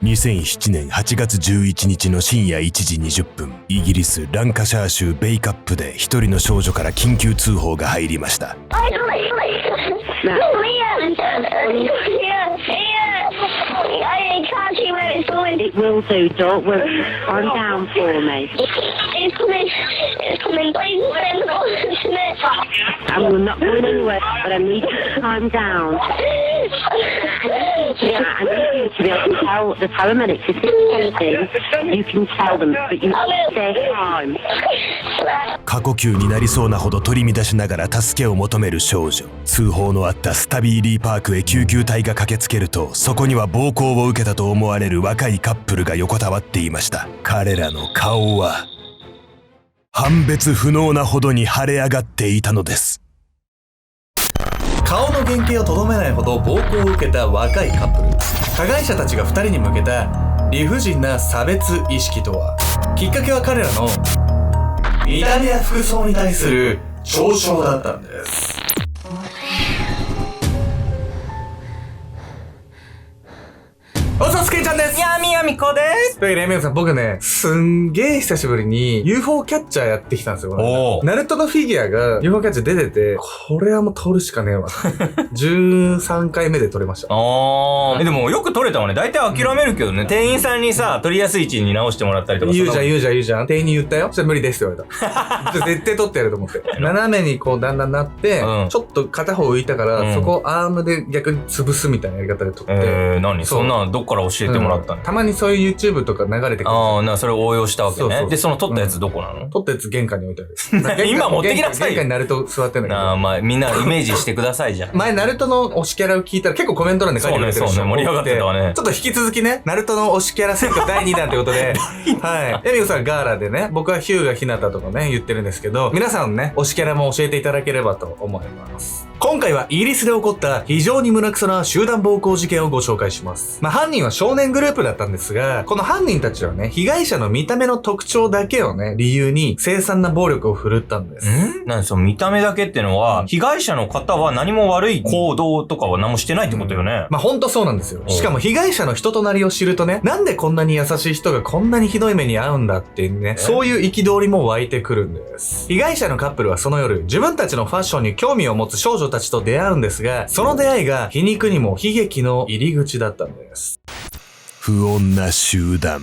2007年8月11日の深夜1時20分、イギリス・ランカシャー州ベイカップで一人の少女から緊急通報が入りました。It will do, don't worry. Calm down for me. It's coming, please. I'm not going anywhere, but I need you to calm down. Yeah, I need you to be able to tell the paramedics if there's something, you can tell them, but you stay calm. 過呼吸になりそうなほど取り乱しながら助けを求める少女。通報のあったスタビーリーパークへ救急隊が駆けつけると、そこには暴行を受けたと思われる若いカップルが横たわっていました。彼らの顔は判別不能なほどに腫れ上がっていたのです。顔の原型をとどめないほど暴行を受けた若いカップル。加害者たちが2人に向けた理不尽な差別意識とは。きっかけは彼らの見た目や服装に対する嘲笑だったんです。おさすけんちゃんです。やみやみこです。というわけで、皆さん、僕ね、すんげー久しぶりに UFO キャッチャーやってきたんですよ。ナルトのフィギュアが UFO キャッチャー出てて、これはもう撮るしかねえわ。13回目で撮れました。でもよく撮れたわね。大体諦めるけどね。店員さんにさ、撮りやすい位置に直してもらったりとか。言うじゃん。店員に言ったよ。そしたら無理ですって言われた。絶対撮ってやると思って。斜めにこうだんだんなって、ちょっと片方浮いたから、そこをアームで逆に潰すみたいなやり方で撮って。何そんなどっから教えてもらったの？たまにそういう YouTube とか流れてくる。それを応用したわけね。で、その撮ったやつどこなの？撮ったやつ玄関に置いてある。今持ってきなさいよ。玄関にナルト座ってんだけど。まあみんなイメージしてくださいじゃん。前ナルトの推しキャラを聞いたら結構コメント欄で書いてくれてる人盛り上がってたわね。ちょっと引き続きね、ナルトの推しキャラ選挙第2弾ということで、はい。エミコさんガーラでね、僕はヒューガヒナタとかね、言ってるんですけど、皆さんのね、推しキャラも教えていただければと思います。今回はイギリスで起こった非常に胸くそな集団暴行事件をご紹介します。犯人は少年グループだったんですが、この犯人たちはね、被害者の見た目の特徴だけをね、理由に凄惨な暴力を振るったんです。その見た目だけってのは、被害者の方は何も悪い行動とかは何もしてないってことよね。ほんとそうなんですよ。しかも被害者の人となりを知るとね、なんでこんなに優しい人がこんなにひどい目に遭うんだっていうね、そういう憤りも湧いてくるんです。被害者のカップルはその夜、自分たちのファッションに興味を持つ少女たちと出会うんですが、その出会いが皮肉にも悲劇の入り口だったんです。不穏な集団。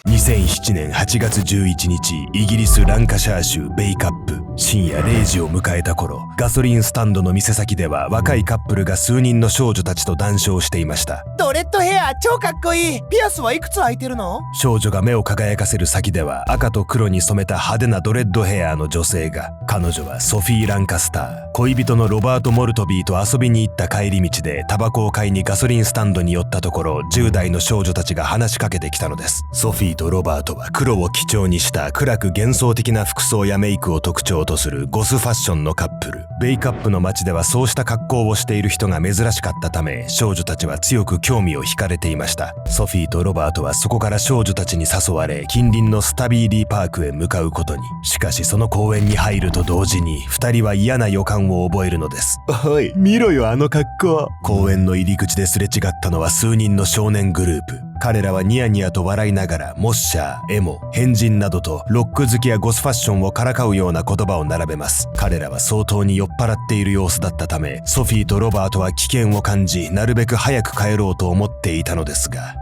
2007年8月11日、イギリス・ランカシャー州ベイカップ。深夜0時を迎えた頃、ガソリンスタンドの店先では若いカップルが数人の少女たちと談笑していました。ドレッドヘア超かっこいい。ピアスはいくつ開いてるの？少女が目を輝かせる先では赤と黒に染めた派手なドレッドヘアの女性が。彼女はソフィー・ランカスター。恋人のロバート・モルトビーと遊びに行った帰り道でタバコを買いにガソリンスタンドに寄ったところ、10代の少女たちが話しかけてきたのです。ソフィーとロバートは黒を基調にした暗く幻想的な服装やメイクを特徴とするゴスファッションのカップル。ベイカップの街ではそうした格好をしている人が珍しかったため、少女たちは強く興味を惹かれていました。ソフィーとロバートはそこから少女たちに誘われ、近隣のスタビーリーパークへ向かうことに。しかしその公園に入ると同時に二人は嫌な予感を覚えるのです。おい、見ろよあの格好。公園の入り口ですれ違ったのは数人の少年グループ。彼らはニヤニヤと笑いながらモッシャー、エモ、変人などとロック好きやゴスファッションをからかうような言葉を並べます。彼らは相当に酔っ払っている様子だったため、ソフィーとロバートは危険を感じ、なるべく早く帰ろうと思っていたのですが、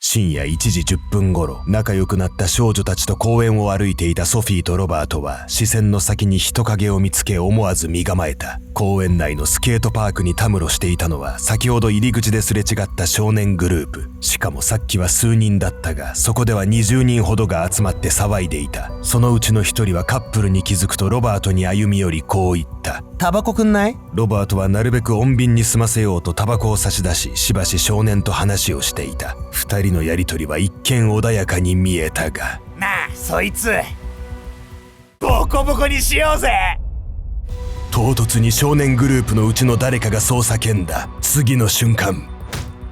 深夜1時10分頃、仲良くなった少女たちと公園を歩いていたソフィーとロバートは視線の先に人影を見つけ思わず身構えた。公園内のスケートパークにたむろしていたのは先ほど入り口ですれ違った少年グループ。しかもさっきは数人だったが、そこでは20人ほどが集まって騒いでいた。そのうちの一人はカップルに気づくとロバートに歩み寄りこう言った。タバコくんない？ロバートはなるべく穏便に済ませようとタバコを差し出し、しばし少年と話をしていた。二人のやりとりは一見穏やかに見えたが、なあ、そいつボコボコにしようぜ。唐突に少年グループのうちの誰かがそう叫んだ。次の瞬間、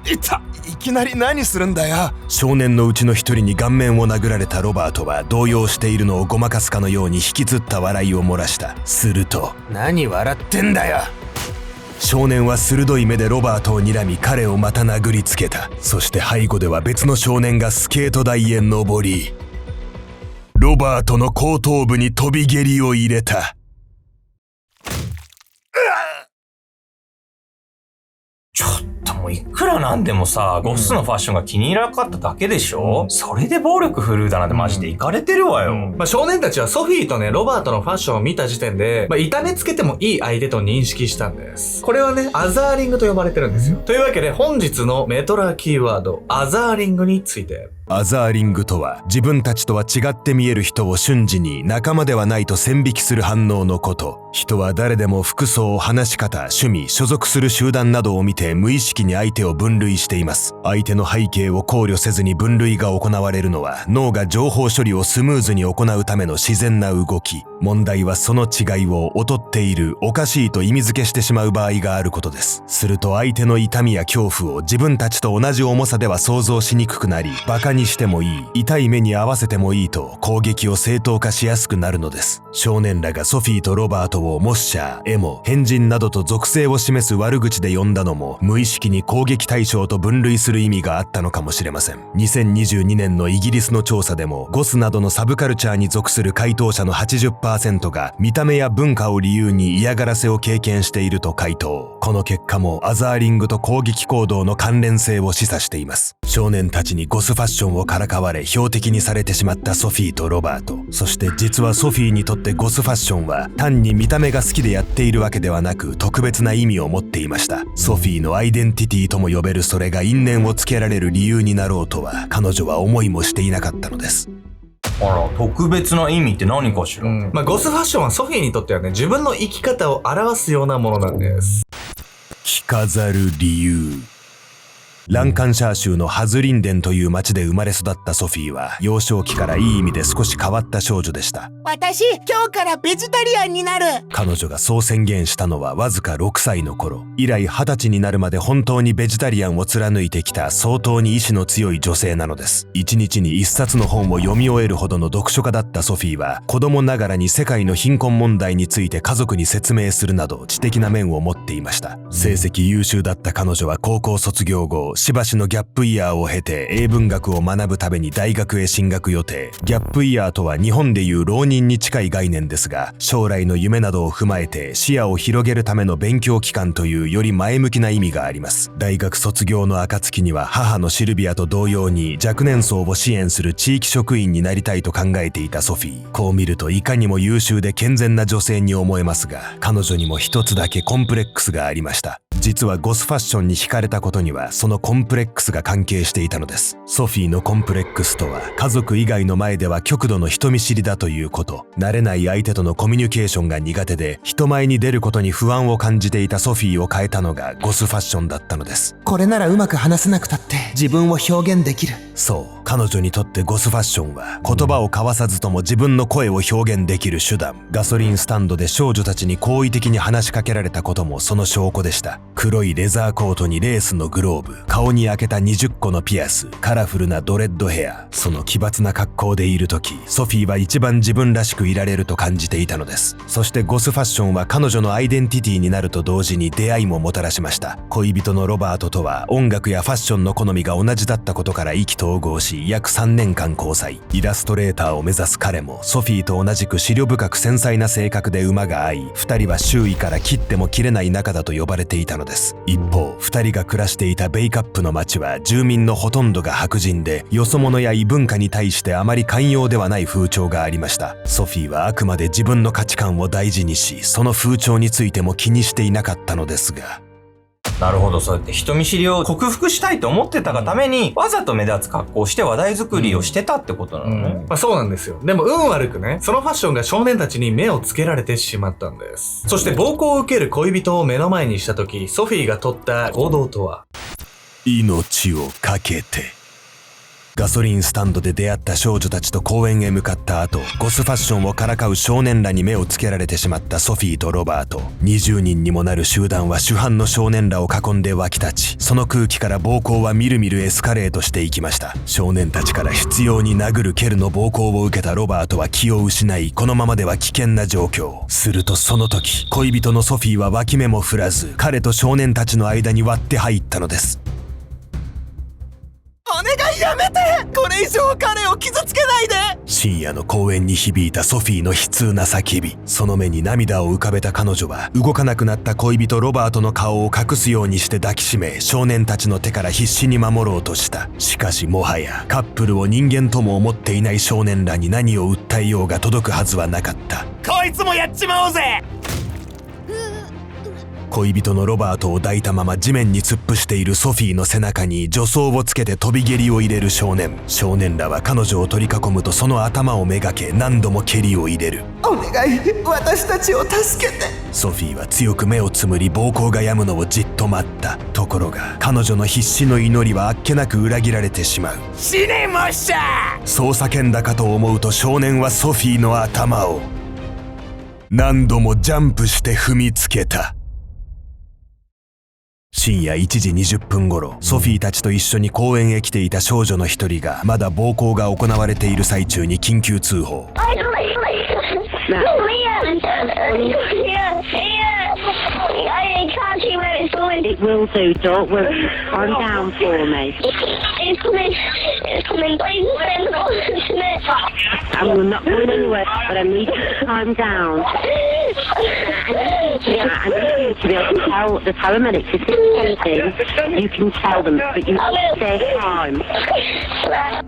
いきなり何するんだよ。少年のうちの一人に顔面を殴られたロバートは動揺しているのをごまかすかのように引きつった笑いを漏らした。すると、何笑ってんだよ。少年は鋭い目でロバートを睨み彼をまた殴りつけた。そして背後では別の少年がスケート台へ登り、ロバートの後頭部に飛び蹴りを入れた。ちょっともういくらなんでもさ、ゴスのファッションが気に入らなかっただけでしょ、それで暴力振るうだなんてマジでイカれてるわよ。少年たちはソフィーとね、ロバートのファッションを見た時点で、痛めつけてもいい相手と認識したんです。これはね、アザーリングと呼ばれてるんですよ。というわけで本日のメトラキーワード、アザーリングについて。アザーリングとは、自分たちとは違って見える人を瞬時に仲間ではないと線引きする反応のこと。人は誰でも服装、話し方、趣味、所属する集団などを見て無意識に相手を分類しています。相手の背景を考慮せずに分類が行われるのは、脳が情報処理をスムーズに行うための自然な動き。問題はその違いを劣っている、おかしいと意味付けしてしまう場合があることです。すると相手の痛みや恐怖を自分たちと同じ重さでは想像しにくくなり、馬鹿にしてもいい、痛い目に合わせてもいいと攻撃を正当化しやすくなるのです。少年らがソフィーとロバートをモッシャー、エモ、変人などと属性を示す悪口で呼んだのも、無意識に攻撃対象と分類する意味があったのかもしれません。2022年のイギリスの調査でも、ゴスなどのサブカルチャーに属する回答者の 80% が見た目や文化を理由に嫌がらせを経験していると回答。この結果もアザーリングと攻撃行動の関連性を示唆しています。少年たちにゴスファッションをからかわれ標的にされてしまったソフィーとロバート。そして実はソフィーにとってゴスファッションは単に見た目が好きでやっているわけではなく、特別な意味を持っていました。ソフィーのアイデンティティとも呼べるそれが因縁をつけられる理由になろうとは彼女は思いもしていなかったのです。あら、特別な意味って何かしら。ゴスファッションはソフィーにとってはね、自分の生き方を表すようなものなんです。着飾る理由。ランカンシャー州のハズリンデンという町で生まれ育ったソフィーは、幼少期からいい意味で少し変わった少女でした。私、今日からベジタリアンになる。彼女がそう宣言したのはわずか6歳の頃。以来20歳になるまで本当にベジタリアンを貫いてきた相当に意志の強い女性なのです。1日に1冊の本を読み終えるほどの読書家だったソフィーは、子供ながらに世界の貧困問題について家族に説明するなど知的な面を持っていました。成績優秀だった彼女は高校卒業後、しばしのギャップイヤーを経て英文学を学ぶために大学へ進学予定。ギャップイヤーとは日本でいう浪人に近い概念ですが、将来の夢などを踏まえて視野を広げるための勉強期間というより前向きな意味があります。大学卒業の暁には母のシルビアと同様に若年層を支援する地域職員になりたいと考えていたソフィー。こう見るといかにも優秀で健全な女性に思えますが、彼女にも一つだけコンプレックスがありました。実はゴスファッションに惹かれたことにはそのコンプレックスが関係していたのです。ソフィーのコンプレックスとは、家族以外の前では極度の人見知りだということ。慣れない相手とのコミュニケーションが苦手で、人前に出ることに不安を感じていたソフィーを変えたのがゴスファッションだったのです。これならうまく話せなくたって自分を表現できる。そう、彼女にとってゴスファッションは言葉を交わさずとも自分の声を表現できる手段。ガソリンスタンドで少女たちに好意的に話しかけられたこともその証拠でした。黒いレザーコートにレースのグローブ、顔に開けた20個のピアス、カラフルなドレッドヘア。その奇抜な格好でいる時、ソフィーは一番自分らしくいられると感じていたのです。そしてゴスファッションは彼女のアイデンティティになると同時に出会いももたらしました。恋人のロバートとは音楽やファッションの好みが同じだったことから意気投合し、約3年間交際。イラストレーターを目指す彼もソフィーと同じく思慮深く繊細な性格で馬が合い、2人は周囲から切っても切れない仲だと呼ばれていたのです。一方、2人が暮らしていたベイカップの町は住民のほとんどが白人で、よそ者や異文化に対してあまり寛容ではない風潮がありました。ソフィーはあくまで自分の価値観を大事にし、その風潮についても気にしていなかったのですが。なるほど、そうやって人見知りを克服したいと思ってたがために、わざと目立つ格好をして話題作りをしてたってことなのね。そうなんですよ。でも運悪くね、そのファッションが少年たちに目をつけられてしまったんです。そして暴行を受ける恋人を目の前にした時、ソフィーが取った行動とは、命をかけて。ガソリンスタンドで出会った少女たちと公園へ向かった後、ゴスファッションをからかう少年らに目をつけられてしまったソフィーとロバート。20人にもなる集団は主犯の少年らを囲んで沸き立ち、その空気から暴行はみるみるエスカレートしていきました。少年たちから執拗に殴る蹴るの暴行を受けたロバートは気を失い、このままでは危険な状況。するとその時、恋人のソフィーは脇目も振らず、彼と少年たちの間に割って入ったのです。お願いやめて、これ以上彼を傷つけないで。深夜の公園に響いたソフィーの悲痛な叫び。その目に涙を浮かべた彼女は、動かなくなった恋人ロバートの顔を隠すようにして抱きしめ、少年たちの手から必死に守ろうとした。しかしもはやカップルを人間とも思っていない少年らに何を訴えようが届くはずはなかった。こいつもやっちまおうぜ。恋人のロバートを抱いたまま地面に突っ伏しているソフィーの背中に助走をつけて飛び蹴りを入れる少年。少年らは彼女を取り囲むとその頭をめがけ何度も蹴りを入れる。お願い、私たちを助けて。ソフィーは強く目をつむり暴行が止むのをじっと待った。ところが彼女の必死の祈りはあっけなく裏切られてしまう。死ねまっしゃ。そう叫んだかと思うと少年はソフィーの頭を何度もジャンプして踏みつけた。深夜1時20分頃、ソフィーたちと一緒に公園へ来ていた少女の一人が、まだ暴行が行われている最中に緊急通報。It will do, don't worry. Calm down for me. It's coming, please. I'm not going anywhere, but I need you to calm down. I need you to be able to tell the paramedics if there's anything. You can tell them, but you stay calm.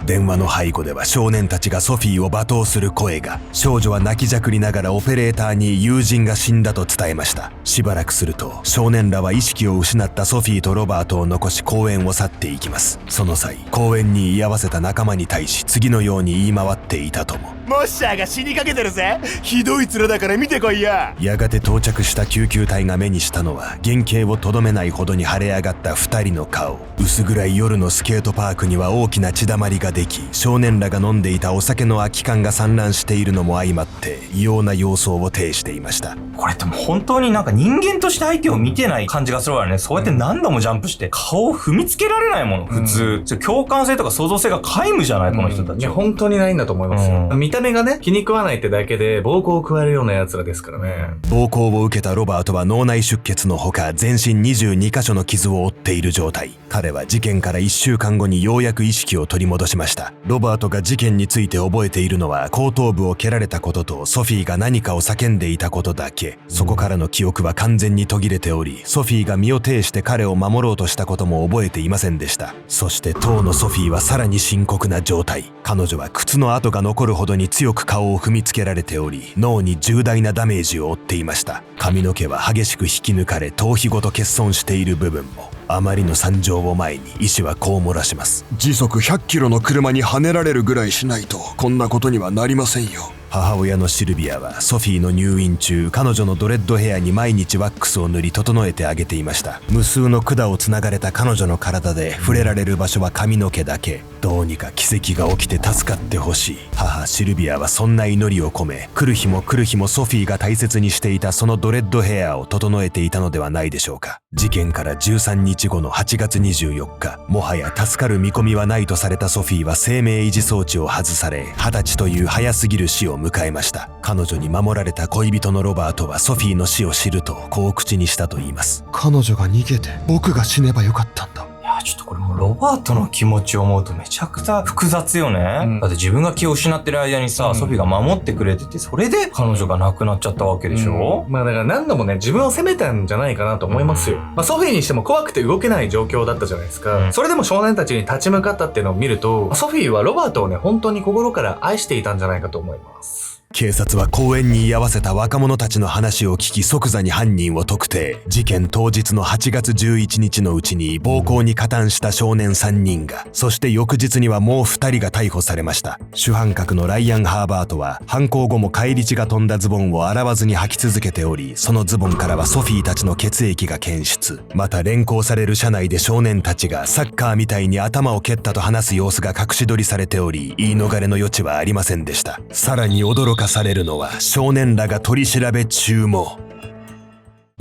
電話の背後では少年たちがソフィーを罵倒する声が。少女は泣きじゃくりながらオペレーターに友人が死んだと伝えました。しばらくすると少年らは意識を失ったソフィーとロバートを残し公園を去っていきます。その際、公園に居合わせた仲間に対し次のように言い回っていたとも。モッシャーが死にかけてるぜ。ひどい面だから見てこいや。やがて到着した救急隊が目にしたのは、原型をとどめないほどに腫れ上がった2人の顔。薄暗い夜のスケートパークには大きな血だまりができ、少年らが飲んでいたお酒の空き缶が散乱しているのも相まって異様な様相を呈していました。これってもう本当になんか人間として相手を見てない感じがするわよね。そうやって何度もジャンプして顔を踏みつけられないもの、普通。共感性とか創造性が皆無じゃない、この人たち。いや、本当にないんだと思いますよ。見た目がね、気に食わないってだけで暴行を加えるような奴らですからね。暴行を受けたロバートは脳内出血のほか全身22カ所の傷を負っている状態。彼は事件から1週間後にようやく意識を取り戻しました。ロバートが事件について覚えているのは後頭部を蹴られたこととソフィーが何かを叫んでいたことだけ。そこからの記憶は完全に途切れており、ソフィーが身を挺して彼を守ろうとしたことも覚えていませんでした。そして当のソフィーはさらに深刻な状態。彼女は靴の跡が残るほどに強く顔を踏みつけられており、脳に重大なダメージを負っていました。髪の毛は激しく引き抜かれ、頭皮ごと欠損している部分も。あまりの惨状を前に医師はこう漏らします。時速100キロの車にはねられるぐらいしないとこんなことにはなりませんよ。母親のシルビアはソフィーの入院中、彼女のドレッドヘアに毎日ワックスを塗り整えてあげていました。無数の管をつながれた彼女の体で触れられる場所は髪の毛だけ。どうにか奇跡が起きて助かってほしい。母シルビアはそんな祈りを込め、来る日も来る日もソフィーが大切にしていたそのドレッドヘアを整えていたのではないでしょうか。事件から13日後の8月24日、もはや助かる見込みはないとされたソフィーは生命維持装置を外され、20歳という早すぎる死を迎えました。彼女に守られた恋人のロバートはソフィーの死を知るとこう口にしたと言います。彼女が逃げて僕が死ねばよかったんだ。いや、ちょっとこれもうロバートの気持ちを思うとめちゃくちゃ複雑よね。だって自分が気を失ってる間にさ、ソフィーが守ってくれてて、それで彼女が亡くなっちゃったわけでしょ。まあだから何度もね、自分を責めたんじゃないかなと思いますよ。まあソフィーにしても怖くて動けない状況だったじゃないですか。それでも少年たちに立ち向かったっていうのを見ると、ソフィーはロバートをね、本当に心から愛していたんじゃないかと思います。警察は公園に居合わせた若者たちの話を聞き即座に犯人を特定。事件当日の8月11日のうちに暴行に加担した少年3人が、そして翌日にはもう2人が逮捕されました。主犯格のライアン・ハーバートは犯行後も返り血が飛んだズボンを洗わずに履き続けており、そのズボンからはソフィーたちの血液が検出。また連行される車内で少年たちがサッカーみたいに頭を蹴ったと話す様子が隠し撮りされており、言い逃れの余地はありませんでした。さらに驚かされるのは少年らが取り調べ中も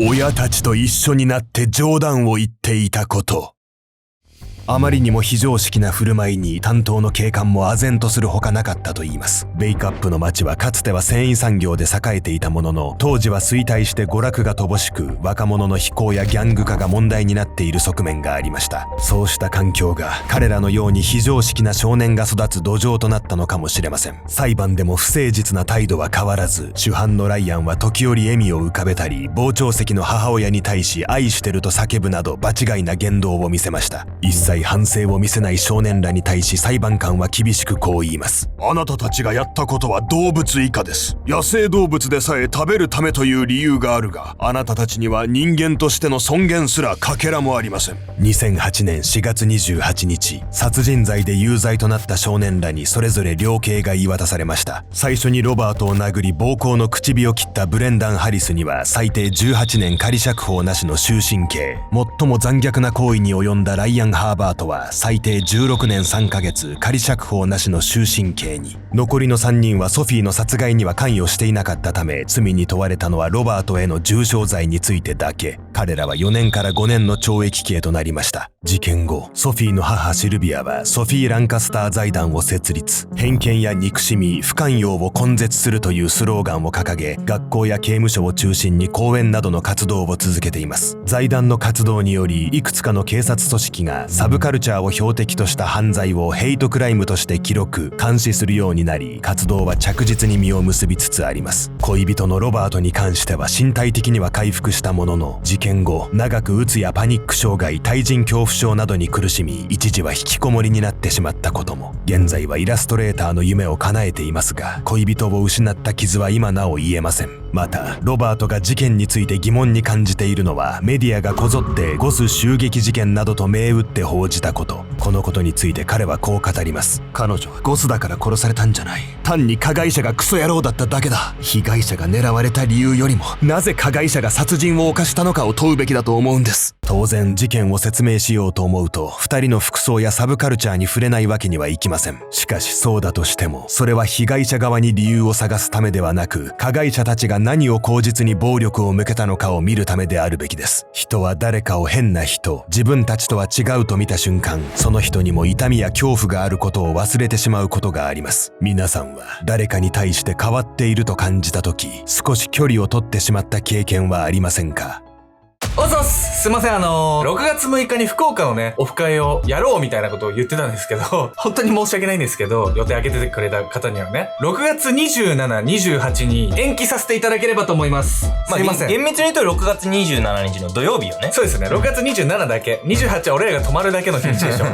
親たちと一緒になって冗談を言っていたこと。あまりにも非常識な振る舞いに担当の警官も唖然とするほかなかったと言います。ベイクアップの街はかつては繊維産業で栄えていたものの、当時は衰退して娯楽が乏しく、若者の非行やギャング化が問題になっている側面がありました。そうした環境が彼らのように非常識な少年が育つ土壌となったのかもしれません。裁判でも不誠実な態度は変わらず、主犯のライアンは時折笑みを浮かべたり、傍聴席の母親に対し愛してると叫ぶなど場違いな言動を見せました。一切反省を見せない少年らに対し裁判官は厳しくこう言います。あなたたちがやったことは動物以下です。野生動物でさえ食べるためという理由があるが、あなたたちには人間としての尊厳すらかけらもありません。2008年4月28日、殺人罪で有罪となった少年らにそれぞれ量刑が言い渡されました。最初にロバートを殴り暴行の口火を切ったブレンダン・ハリスには最低18年仮釈放なしの終身刑。最も残虐な行為に及んだライアン・ハーバートは最低16年3ヶ月仮釈放なしの終身刑に。残りの3人はソフィーの殺害には関与していなかったため、罪に問われたのはロバートへの重傷罪についてだけ。彼らは4年から5年の懲役刑となりました。事件後、ソフィーの母シルビアはソフィー・ランカスター財団を設立。偏見や憎しみ、不寛容を根絶するというスローガンを掲げ、学校や刑務所を中心に講演などの活動を続けています。財団の活動により、いくつかの警察組織がサブカルチャーを標的とした犯罪をヘイトクライムとして記録・監視するようになり、活動は着実に実を結びつつあります。恋人のロバートに関しては身体的には回復したものの、事件後長くうつやパニック障害、対人恐怖症などに苦しみ、一時は引きこもりになってしまったことも。現在はイラストレーターの夢を叶えていますが、恋人を失った傷は今なお癒えません。またロバートが事件について疑問に感じているのは、メディアがこぞってゴス襲撃事件などと銘打って報じたこと。このことについて彼はこう語ります。彼女はゴスだから殺されたんじゃない。単に加害者がクソ野郎だっただけだ。被害者が狙われた理由よりも、なぜ加害者が殺人を犯したのかを問うべきだと思うんです。当然事件を説明しようと思うと、2人の服装やサブカルチャーに触れないわけにはいきません。しかしそうだとしても、それは被害者側に理由を探すためではなく、加害者たちが何を口実に暴力を向けたのかを見るためであるべきです。人は誰かを変な人、自分たちとは違うと見た瞬間、その人にも痛みや恐怖があることを忘れてしまうことがあります。皆さんは誰かに対して変わっていると感じた時、少し距離を取ってしまった経験はありませんか？おざっす。すいません、6月6日に福岡のね、オフ会をやろうみたいなことを言ってたんですけど、本当に申し訳ないんですけど、予定開けてくれた方にはね、6月27、28に延期させていただければと思います。すいません。厳密に言うと6月27日の土曜日よね。そうですね、6月27だけ。28は俺らが泊まるだけの日にちでしょ。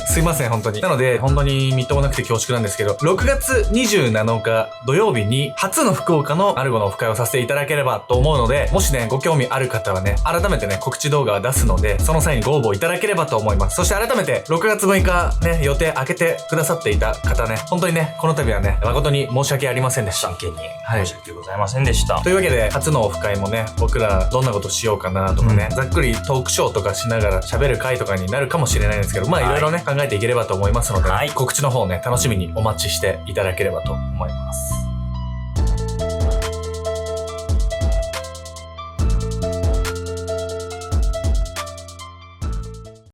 すいません、本当に。なので、本当にみっともなくて恐縮なんですけど、6月27日土曜日に初の福岡のアルゴのオフ会をさせていただければと思うので、もしね、ご興味ある方はね、改めてね、告知動画を出すので、その際にご応募いただければと思います。そして改めて、6月6日ね、予定開けてくださっていた方ね、本当にね、この度はね、誠に申し訳ありませんでした。真剣に申し訳ございませんでした。というわけで、初のオフ会もね、僕らどんなことしようかなとかね、ざっくりトークショーとかしながら喋る会とかになるかもしれないんですけど、まあいろいろね、考えていければと思いますので、告知の方ね、楽しみにお待ちしていただければと思います。